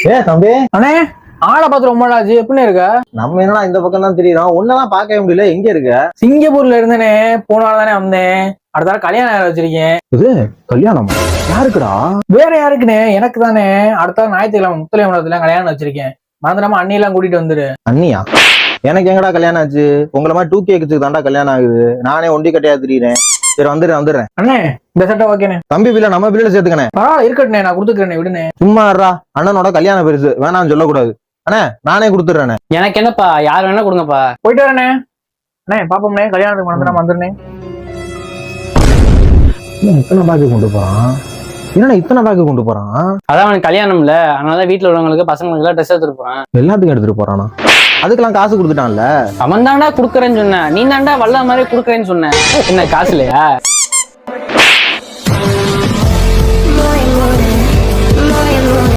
ஏ தம்பி, அண்ணே ஆளை பார்த்து ரொம்ப நாளாச்சு. எப்படி இருக்க? நம்ம என்னடா இந்த பக்கம் தான் தெரியுறோம், ஒன்னெல்லாம் பார்க்கவே முடியல. எங்க இருக்க? சிங்கப்பூர்ல இருந்தேனே, போன வாரம் தானே வந்தேன். அடுத்த வாரம் கல்யாணம் வேற வச்சிருக்கேன். இது கல்யாணமா? யாருக்குடா? வேற யாருக்குண்ணே? எனக்கு தானே. அடுத்த வாரம் ஞாயிற்றுக்கிழமை முத்துலைமண்டலத்துல கல்யாணம் வச்சிருக்கேன். மறந்துடாம அண்ணியெல்லாம் கூட்டிட்டு வந்துரு. அண்ணியா? எனக்கு எங்கடா கல்யாணம் ஆச்சு? உங்களை மாதிரி 2K கிட்ஸுக்கு தாண்டா கல்யாணம் ஆகுது. நானே ஒண்டி கட்டையா திரியிறேன். சரி வந்துடுறேன். அண்ணே இந்த சட்டை ஓகேண்ணே. தம்பி பிள்ளை நம்ம பிள்ளைல சேர்த்துக்கணே. பரவாயில்ல இருக்கட்டுண்ணே, நான் கொடுத்துக்கிறேன் விடுனே. சும்மா இருடா, அண்ணனோட கல்யாணம் பெருசு, வேணாம்னு சொல்லக்கூடாது. அண்ணே நானே கொடுத்துட்றேனே. எனக்கு என்னப்பா, யார் வேணா கொடுங்கப்பா. போயிட்டு வரேண்ணே. அண்ணே பாப்போம்ண்ணே, கல்யாணத்துக்கு மறந்துடாம வந்துடுனே. இத்தனை பேக்கு கொண்டு போறான்? என்னடா இத்தனை பேக்கு கொண்டு போறான்? அதான் அவனுக்கு கல்யாணம்ல, அதனாலதான் வீட்டுல உள்ளவங்களுக்கு பசங்களுக்கு எல்லாம் ட்ரெஸ் எடுத்துட்டு போறான். எல்லாத்துக்கும் எடுத்துட்டு போறானா? அதுக்கெல்லாம் காசு கொடுத்துட்டான்ல. அவன் தாண்டா குடுக்கறேன்னு சொன்ன, நீ தாண்டா வல்ல மாதிரி குடுக்கறேன்னு சொன்ன. என்ன காசு இல்லையா?